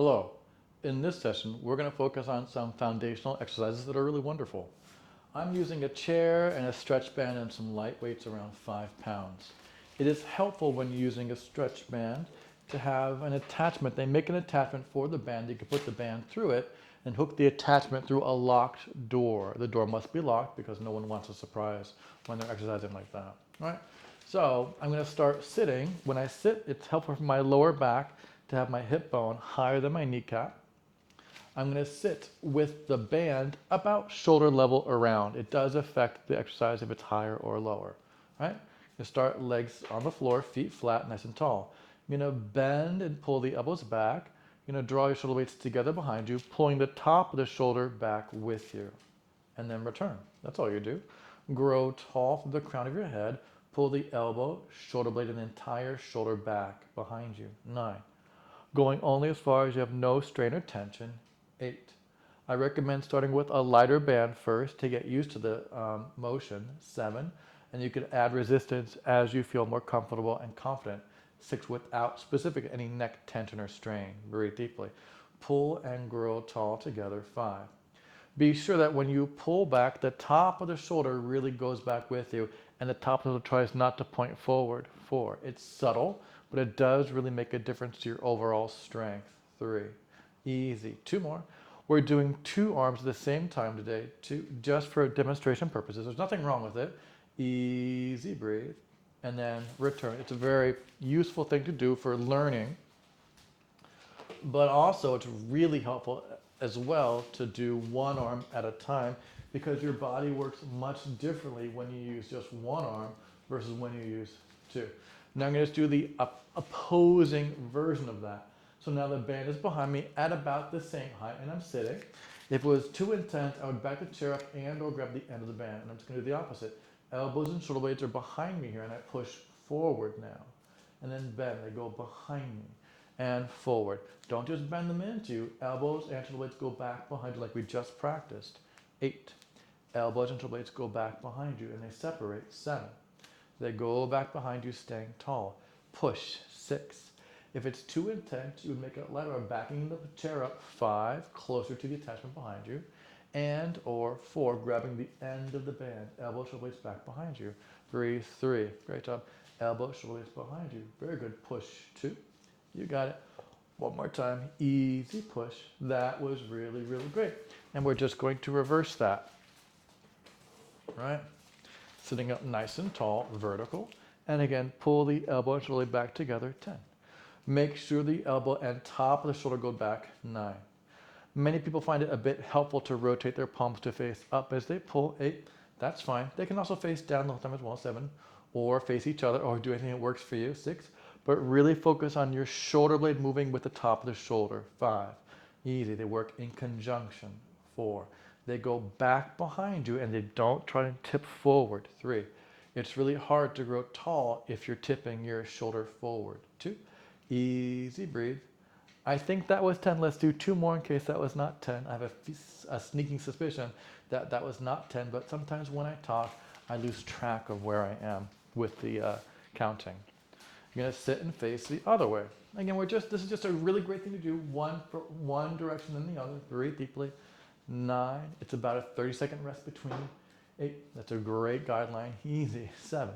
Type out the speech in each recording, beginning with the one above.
Hello. In this session, we're going to focus on some foundational exercises that are really wonderful. I'm using a chair and a stretch band and some light weights around 5 pounds. It is helpful when using a stretch band to have an attachment. They make an attachment for the band. You can put the band through it and hook the attachment through a locked door. The door must be locked because no one wants a surprise when they're exercising like that. All right? So I'm going to start sitting. When I sit, it's helpful for my lower back to have my hip bone higher than my kneecap. I'm going to sit with the band about shoulder level around. It does affect the exercise if it's higher or lower. Right? You start legs on the floor, feet flat, nice and tall. You're going to bend and pull the elbows back. You're going to draw your shoulder blades together behind you, pulling the top of the shoulder back with you. And then return. That's all you do. Grow tall from the crown of your head. Pull the elbow, shoulder blade, and the entire shoulder back behind you. 9. Going only as far as you have no strain or tension. 8. I recommend starting with a lighter band first to get used to the motion. 7. And you can add resistance as you feel more comfortable and confident. 6. Without specific any neck tension or strain. Breathe deeply. Pull and grow tall together. 5. Be sure that when you pull back, the top of the shoulder really goes back with you, and the top of the shoulder tries not to point forward. 4. It's subtle, but it does really make a difference to your overall strength. 3. Easy. 2 more. We're doing 2 arms at the same time today, just for demonstration purposes. There's nothing wrong with it. Easy, breathe, and then return. It's a very useful thing to do for learning, but also it's really helpful as well to do 1 arm at a time because your body works much differently when you use just 1 arm versus when you use 2. Now I'm going to do the opposing version of that. So now the band is behind me at about the same height and I'm sitting. If it was too intense, I would back the chair up and or grab the end of the band. And I'm just going to do the opposite. Elbows and shoulder blades are behind me here and I push forward now. And then bend, they go behind me and forward. Don't just bend them into you. Elbows and shoulder blades go back behind you like we just practiced. 8. Elbows and shoulder blades go back behind you and they separate. 7. They go back behind you, staying tall. Push. 6. If it's too intense, you would make it lighter by backing the chair up. 5. Closer to the attachment behind you. And or 4. Grabbing the end of the band. Elbow, shoulder blades back behind you. Breathe. 3. Great job. Elbow, shoulder blades behind you. Very good. Push. 2. You got it. 1 more time. Easy push. That was really, really great. And we're just going to reverse that. Right? Sitting up nice and tall, vertical. And again, pull the elbow and shoulder back together. 10. Make sure the elbow and top of the shoulder go back. 9. Many people find it a bit helpful to rotate their palms to face up as they pull. 8. That's fine. They can also face down the whole time as well. 7. Or face each other or do anything that works for you. 6. But really focus on your shoulder blade moving with the top of the shoulder. 5. Easy. They work in conjunction. 4. They go back behind you and they don't try to tip forward. 3. It's really hard to grow tall if you're tipping your shoulder forward. 2. Easy, breathe. I think that was 10. Let's do 2 more in case that was not 10. I have a sneaking suspicion that that was not 10, but sometimes when I talk, I lose track of where I am with the counting. You're going to sit and face the other way. Again, this is just a really great thing to do, one direction and the other. Breathe deeply. 9. It's about a 30-second rest between. 8. That's a great guideline. Easy. 7.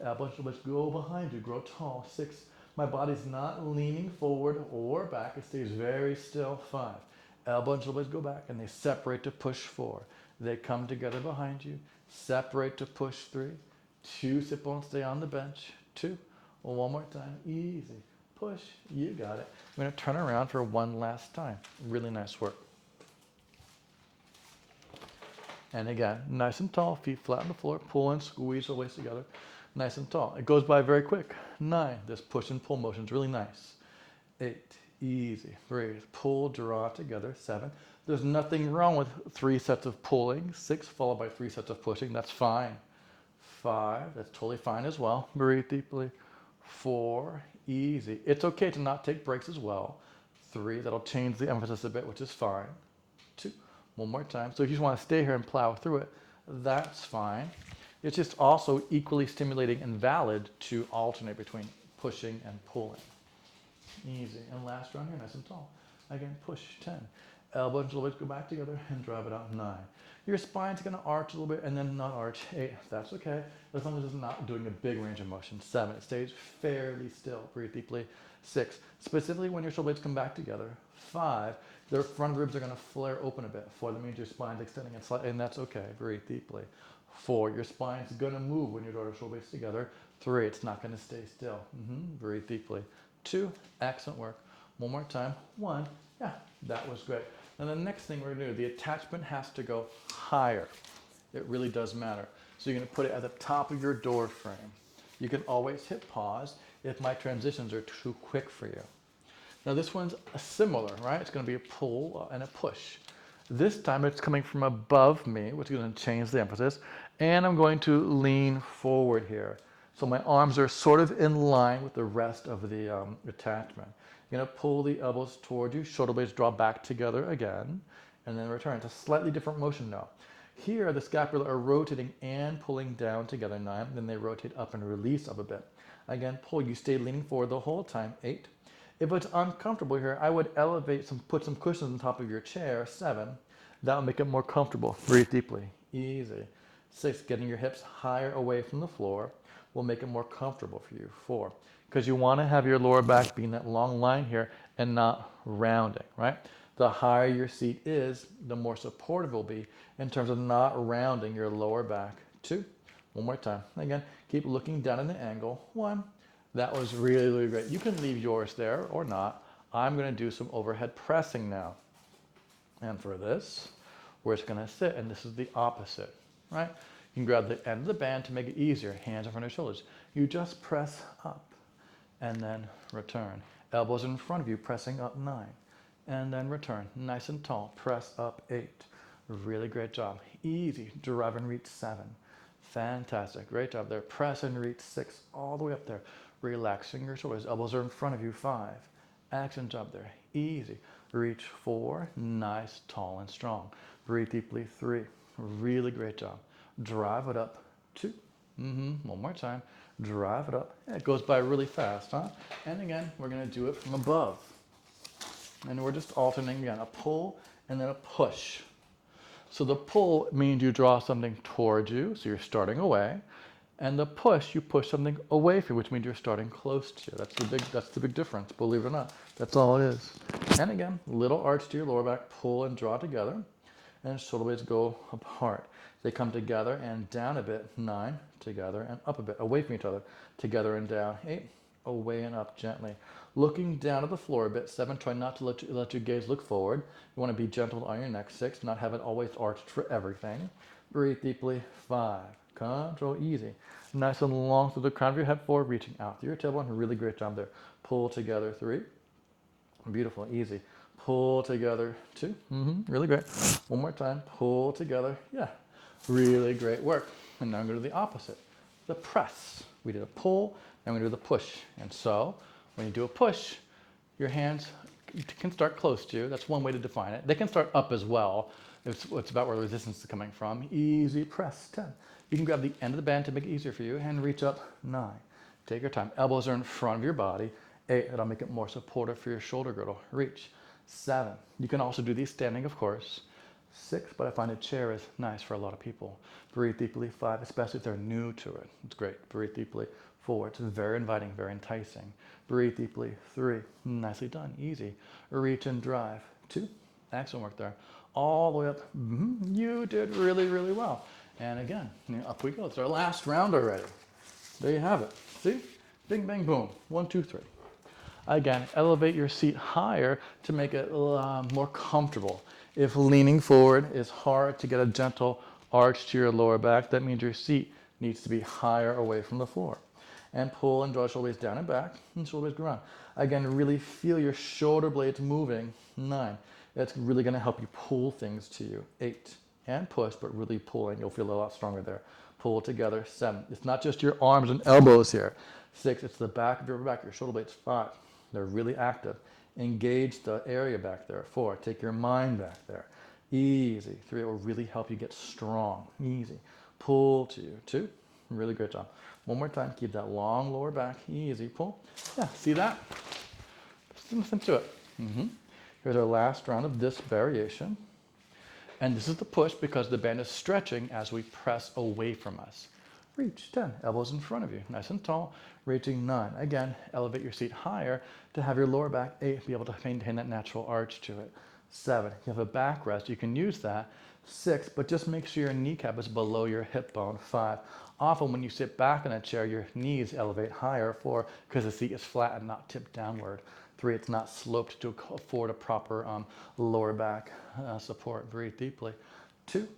Elbows and shoulders go behind you. Grow tall. 6. My body's not leaning forward or back. It stays very still. 5. Elbow and shoulders go back and they separate to push. 4. They come together behind you. Separate to push. 3. 2. Sit bones stay on the bench. 2. 1 more time. Easy. Push. You got it. I'm going to turn around for 1 last time. Really nice work. And again, nice and tall, feet flat on the floor, pull and squeeze the waist together, nice and tall. It goes by very quick. 9, this push and pull motion is really nice. 8, easy, breathe, pull, draw together. 7, there's nothing wrong with 3 sets of pulling. 6, followed by 3 sets of pushing, that's fine. 5, that's totally fine as well. Breathe deeply. 4, easy. It's okay to not take breaks as well. 3, that'll change the emphasis a bit, which is fine. 2, 1 more time. So if you just want to stay here and plow through it, that's fine. It's just also equally stimulating and valid to alternate between pushing and pulling. Easy. And last round here, nice and tall. Again, push, 10. Elbow and shoulders go back together and drive it out, 9. Your spine's gonna arch a little bit and then not arch, 8. That's okay, as long as it's not doing a big range of motion. 7, it stays fairly still. Breathe deeply. 6, specifically when your shoulder blades come back together. 5, their front ribs are gonna flare open a bit. 4, that means your spine's extending and slightly, and that's okay. Breathe deeply. 4, your spine's gonna move when your shoulder blades together. 3, it's not gonna stay still. Breathe deeply. 2, excellent work. One more time. 1, yeah, that was great. And the next thing we're gonna do, the attachment has to go higher. It really does matter. So you're gonna put it at the top of your door frame. You can always hit pause if my transitions are too quick for you. Now this one's similar, right? It's gonna be a pull and a push. This time it's coming from above me, which is gonna change the emphasis, and I'm going to lean forward here. So my arms are sort of in line with the rest of the attachment. You're gonna pull the elbows toward you, shoulder blades draw back together again, and then return. It's a slightly different motion now. Here, the scapula are rotating and pulling down together, 9, then they rotate up and release up a bit. Again, pull, you stay leaning forward the whole time, 8. If it's uncomfortable here, I would put some cushions on top of your chair, 7. That will make it more comfortable. Breathe deeply, easy. 6, getting your hips higher away from the floor will make it more comfortable for you. 4, because you want to have your lower back be in that long line here and not rounding, right? The higher your seat is, the more supportive it will be in terms of not rounding your lower back. 2, one more time. Again, keep looking down at the angle. 1, that was really, really great. You can leave yours there or not. I'm going to do some overhead pressing now. And for this, we're just going to sit, and this is the opposite, right? You can grab the end of the band to make it easier. Hands in front of your shoulders. You just press up and then return. Elbows in front of you, pressing up, 9. And then return. Nice and tall. Press up, 8. Really great job. Easy. Drive and reach, 7. Fantastic. Great job there. Press and reach, 6. All the way up there. Relaxing your shoulders. Elbows are in front of you, 5. Excellent job there. Easy. Reach, 4. Nice, tall, and strong. Breathe deeply, 3. Really great job. Drive it up, 2. One more time. Drive it up. Yeah, it goes by really fast, huh? And again, we're going to do it from above. And we're just alternating again, a pull and then a push. So the pull means you draw something towards you, so you're starting away. And the push, you push something away from you, which means you're starting close to you. That's the big difference, believe it or not. That's all it is. And again, little arch to your lower back, pull and draw together. And shoulder blades go apart. They come together and down a bit, 9, together and up a bit, away from each other, together and down, 8, away and up gently. Looking down at the floor a bit, 7, try not to let your gaze look forward. You want to be gentle on your neck, 6, not have it always arched for everything. Breathe deeply, 5, control, easy. Nice and long through the crown of your head forward, reaching out through your tailbone, really great job there. Pull together, 3, beautiful, easy. Pull together, 2, really great. One more time, pull together, yeah, really great work. And now I'm going to do the opposite, the press. We did a pull, and we do the push. And so, when you do a push, your hands can start close to you. That's one way to define it. They can start up as well. It's about where the resistance is coming from. Easy press, 10. You can grab the end of the band to make it easier for you and reach up, 9. Take your time. Elbows are in front of your body. 8, that'll make it more supportive for your shoulder girdle. Reach. 7. You can also do these standing, of course. 6, but I find a chair is nice for a lot of people. Breathe deeply, 5, especially if they're new to it. It's great. Breathe deeply, 4, it's very inviting, very enticing. Breathe deeply, 3, nicely done, easy. Reach and drive, 2, excellent work there. All the way up, you did really, really well. And again, up we go. It's our last round already. There you have it. See? Bing, bang, boom. 1, 2, 3. Again, elevate your seat higher to make it more comfortable. If leaning forward is hard to get a gentle arch to your lower back, that means your seat needs to be higher away from the floor. And pull and draw shoulder blades down and back, and shoulder blades go around. Again, really feel your shoulder blades moving, 9. That's really going to help you pull things to you, 8. And push, but really pull, and you'll feel a lot stronger there. Pull together, 7. It's not just your arms and elbows here. 6, it's the back of your back, your shoulder blades, 5. They're really active. Engage the area back there. 4, take your mind back there. Easy. 3, it will really help you get strong. Easy. Pull to you. 2, really great job. One more time, keep that long lower back. Easy, pull. Yeah, see that? listen to it. Here's our last round of this variation. And this is the push because the band is stretching as we press away from us. Reach 10, elbows in front of you, nice and tall. Reaching 9. Again, elevate your seat higher to have your lower back 8 be able to maintain that natural arch to it. 7, you have a backrest, you can use that. 6, but just make sure your kneecap is below your hip bone. 5, often when you sit back in a chair, your knees elevate higher. 4, because the seat is flat and not tipped downward. 3, it's not sloped to afford a proper lower back support. Breathe deeply. 2,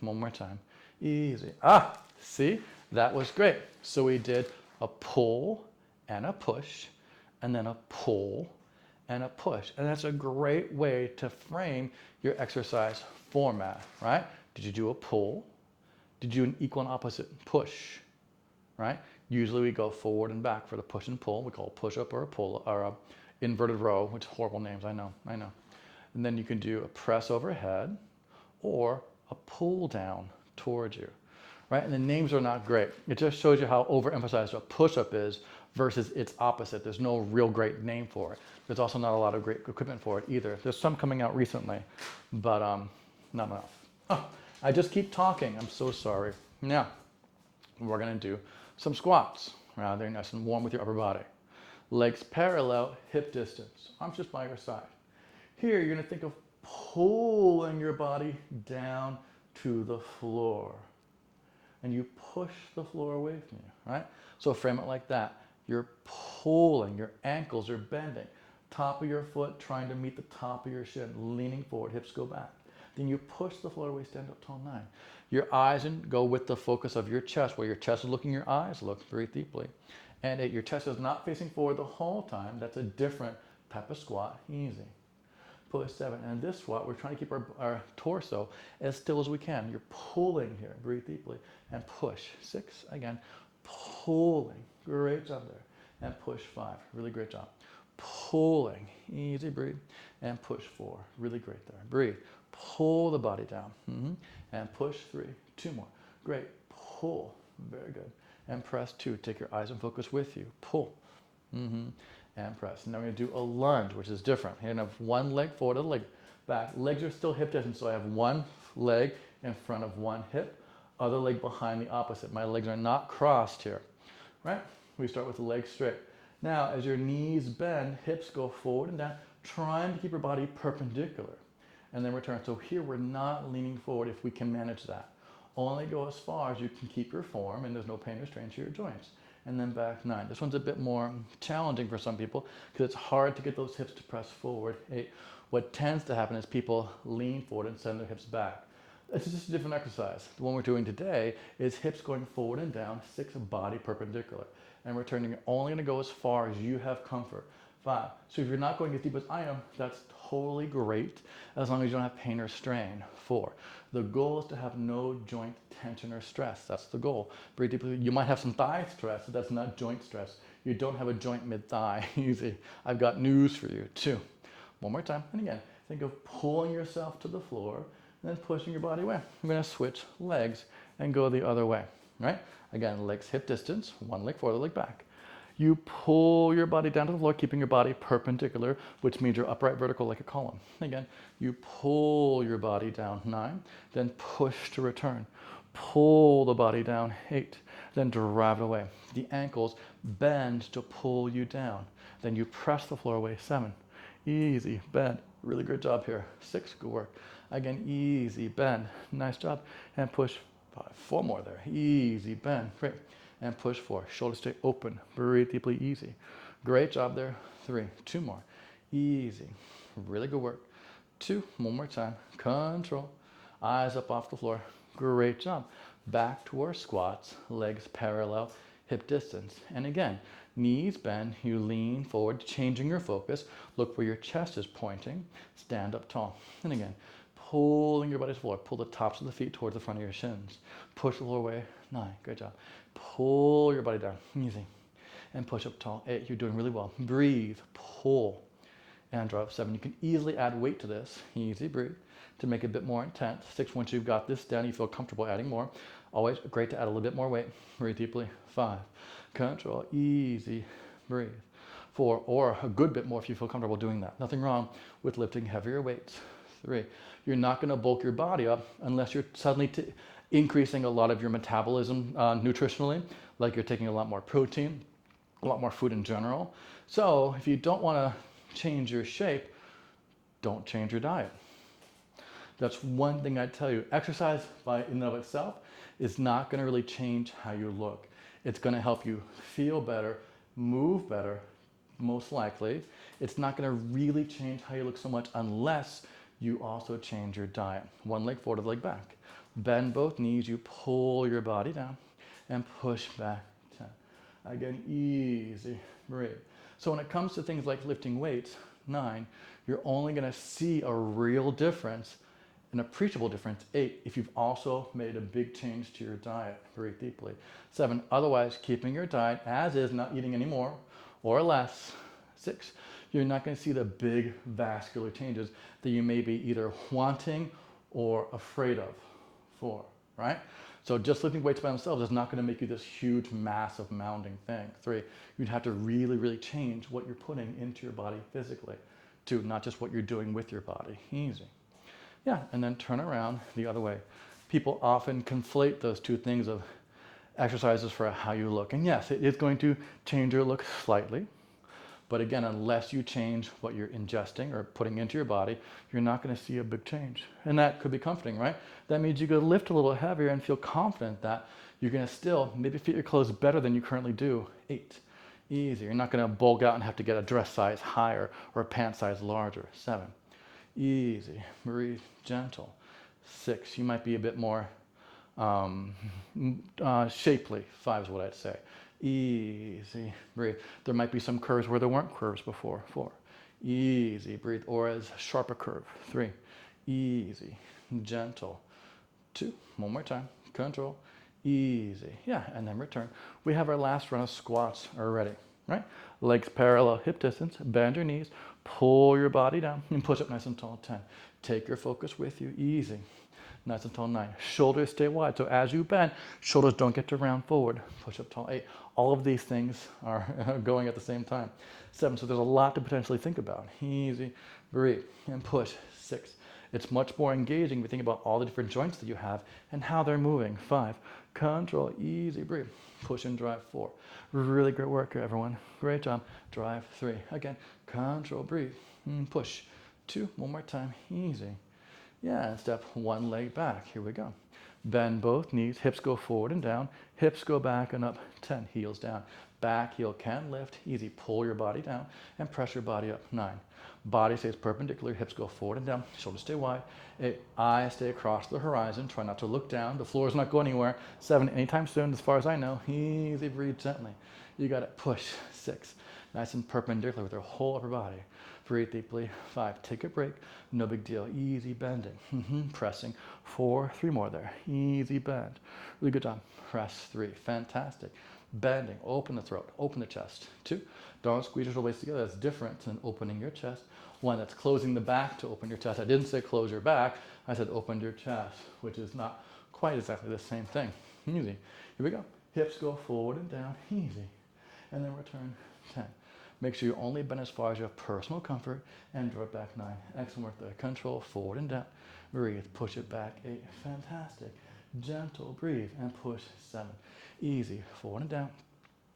one more time. Easy. See, that was great. So we did a pull and a push, and then a pull and a push. And that's a great way to frame your exercise format, right? Did you do a pull? Did you do an equal and opposite push, right? Usually we go forward and back for the push and pull. We call it push-up or a pull, or a inverted row, which horrible names, I know. And then you can do a press overhead or a pull down towards you, right? And the names are not great. It just shows you how overemphasized a push-up is versus its opposite. There's no real great name for it. There's also not a lot of great equipment for it either. There's some coming out recently, but not enough. I just keep talking. I'm so sorry. Now, we're going to do some squats. Right there, nice and warm with your upper body. Legs parallel, hip distance. Arms just by your side. Here, you're going to think of pulling your body down to the floor. And you push the floor away from you, right? So frame it like that. You're pulling, your ankles are bending. Top of your foot trying to meet the top of your shin, leaning forward, hips go back. Then you push the floor away, stand up tall, 9. Your eyes go with the focus of your chest. Where your chest is looking, your eyes look. Breathe deeply. And 8, your chest is not facing forward the whole time. That's a different type of squat. Easy. Push 7. And in this squat, we're trying to keep our torso as still as we can. You're pulling here. Breathe deeply. And push. 6. Again, pulling. Great job there. And push 5. Really great job. Pulling. Easy. Breathe. And push 4. Really great there. Breathe. Pull the body down. And push 3. 2 more. Great. Pull. Very good. And press 2. Take your eyes and focus with you. Pull. And press. Now we're going to do a lunge, which is different. You're going to have one leg forward, a leg back. Legs are still hip distance, so I have one leg in front of one hip, other leg behind the opposite. My legs are not crossed here, right? We start with the legs straight. Now, as your knees bend, hips go forward and down, trying to keep your body perpendicular. And then return. So here we're not leaning forward if we can manage that. Only go as far as you can keep your form and there's no pain or strain to your joints. And then back 9. This one's a bit more challenging for some people because it's hard to get those hips to press forward. 8. What tends to happen is people lean forward and send their hips back. It's just a different exercise. The one we're doing today is hips going forward and down, 6, body perpendicular. And returning, you're only going to go as far as you have comfort. 5. So if you're not going as deep as I am, that's totally great as long as you don't have pain or strain. 4. The goal is to have no joint tension or stress. That's the goal. Breathe deeply. You might have some thigh stress, but that's not joint stress. You don't have a joint mid-thigh. Easy. I've got news for you. 2. One more time. And again, think of pulling yourself to the floor and then pushing your body away. I'm going to switch legs and go the other way. Right? Again, legs hip distance. One leg forward, leg back. You pull your body down to the floor, keeping your body perpendicular, which means you're upright vertical like a column. Again, you pull your body down, 9, then push to return. Pull the body down, 8, then drive it away. The ankles bend to pull you down. Then you press the floor away, 7. Easy, bend. Really good job here. 6, good work. Again, easy, bend. Nice job. And push 5. 4 more there. Easy, bend. Great. And push 4. Shoulders stay open. Breathe deeply. Easy. Great job there. 3. 2 more. Easy. Really good work. 2. One more time. Control. Eyes up off the floor. Great job. Back to our squats. Legs parallel. Hip distance. And again, knees bend. You lean forward, changing your focus. Look where your chest is pointing. Stand up tall. And again, pulling your body to the floor. Pull the tops of the feet towards the front of your shins. Push the floor away. 9. Great job. Pull your body down. Easy. And push up tall. 8. You're doing really well. Breathe. Pull. And drop. 7. You can easily add weight to this. Easy. Breathe. To make it a bit more intense. 6. Once you've got this down, you feel comfortable adding more. Always great to add a little bit more weight. Breathe deeply. 5. Control. Easy. Breathe. 4, or a good bit more if you feel comfortable doing that. Nothing wrong with lifting heavier weights. 3, you're not going to bulk your body up unless you're suddenly increasing a lot of your metabolism nutritionally, like you're taking a lot more protein, a lot more food in general. So if you don't want to change your shape, don't change your diet. That's one thing I tell you. Exercise by in and of itself is not going to really change how you look. It's going to help you feel better, move better, most likely. It's not going to really change how you look so much unless you also change your diet. One leg forward, leg back. Bend both knees, you pull your body down and push back 10. Again, easy, breathe. So when it comes to things like lifting weights, 9, you're only going to see a real difference, an appreciable difference, 8, if you've also made a big change to your diet. Breathe deeply. 7, otherwise keeping your diet as is, not eating any more or less. 6, you're not going to see the big vascular changes that you may be either wanting or afraid of. 4, right? So just lifting weights by themselves is not going to make you this huge, massive, mounding thing. 3, you'd have to really, really change what you're putting into your body physically. 2, not just what you're doing with your body. Easy. Yeah, and then turn around the other way. People often conflate those two things of exercises for how you look. And yes, it is going to change your look slightly. But again, unless you change what you're ingesting or putting into your body, you're not going to see a big change. And that could be comforting, right? That means you could lift a little heavier and feel confident that you're going to still maybe fit your clothes better than you currently do. 8, easy. You're not going to bulk out and have to get a dress size higher or a pant size larger. 7, easy. Breathe, gentle. 6, you might be a bit more shapely. 5 is what I'd say. Easy, breathe. There might be some curves where there weren't curves before. 4, easy, breathe. Or as sharp a curve. 3, easy, gentle. 2, one more time, control, easy. Yeah, and then return. We have our last run of squats already, right? Legs parallel, hip distance, bend your knees, pull your body down, and push up nice and tall. 10, take your focus with you, easy. Nice and tall. 9, shoulders stay wide. So as you bend, shoulders don't get to round forward. Push up tall. 8, all of these things are going at the same time. 7, so there's a lot to potentially think about. Easy, breathe, and push. 6, it's much more engaging if you think about all the different joints that you have and how they're moving. 5, control, easy, breathe, push and drive. 4, really great work here, everyone. Great job. Drive. 3, again, control, breathe, and push. 2, one more time, easy. Yeah, and step one leg back. Here we go. Bend both knees, hips go forward and down, hips go back and up. 10, heels down. Back heel can lift, easy. Pull your body down and press your body up. 9, body stays perpendicular, hips go forward and down, shoulders stay wide. 8, eyes stay across the horizon, try not to look down, the floor is not going anywhere. 7, anytime soon, as far as I know, easy, breathe gently. You got it, push. 6, nice and perpendicular with your whole upper body. Breathe deeply. 5, take a break. No big deal. Easy bending. Pressing. 4, 3 more there. Easy bend. Really good job. Press. 3, fantastic. Bending. Open the throat. Open the chest. 2, don't squeeze your waist together. That's different than opening your chest. 1, that's closing the back to open your chest. I didn't say close your back. I said open your chest, which is not quite exactly the same thing. Easy. Here we go. Hips go forward and down. Easy. And then return. 10. Make sure you only bend as far as you have personal comfort and draw it back. 9. Excellent work there. Control, forward and down. Breathe, push it back. 8, fantastic. Gentle, breathe and push. 7, easy. Forward and down.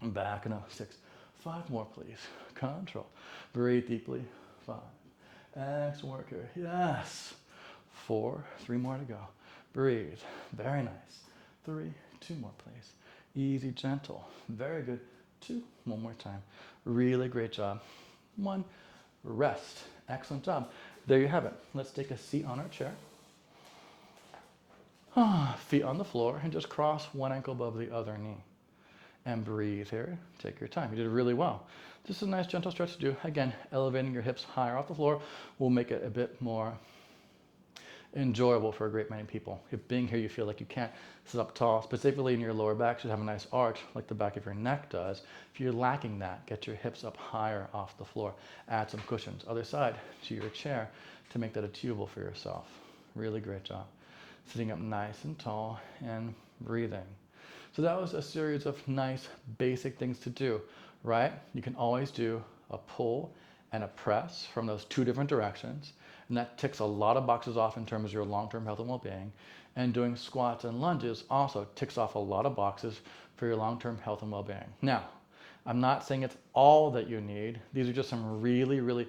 Back and up. 6, 5 more please. Control. Breathe deeply. 5. Excellent work here. Yes. 4, 3 more to go. Breathe. Very nice. 3, 2 more please. Easy, gentle. Very good. 2, one more time. Really great job. 1, rest. Excellent job. There you have it. Let's take a seat on our chair. Feet on the floor and just cross one ankle above the other knee. And breathe here. Take your time. You did really well. Just a nice gentle stretch to do. Again, elevating your hips higher off the floor will make it a bit more enjoyable for a great many people. If being here you feel like you can't sit up tall, specifically in your lower back should have a nice arch like the back of your neck does. If you're lacking that, get your hips up higher off the floor. Add some cushions. Other side to your chair to make that achievable for yourself. Really great job. Sitting up nice and tall and breathing. So that was a series of nice basic things to do, right? You can always do a pull, and a press from those two different directions. And that ticks a lot of boxes off in terms of your long-term health and well-being. And doing squats and lunges also ticks off a lot of boxes for your long-term health and well-being. Now, I'm not saying it's all that you need. These are just some really, really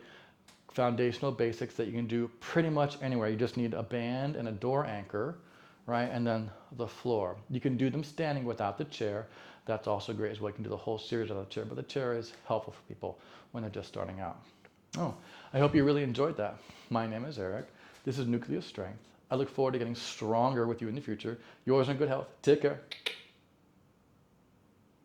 foundational basics that you can do pretty much anywhere. You just need a band and a door anchor, right? And then the floor. You can do them standing without the chair. That's also great as well. You can do the whole series without the chair, but the chair is helpful for people when they're just starting out. Oh, I hope you really enjoyed that. My name is Eric. This is Nucleus Strength. I look forward to getting stronger with you in the future. Yours in good health. Take care.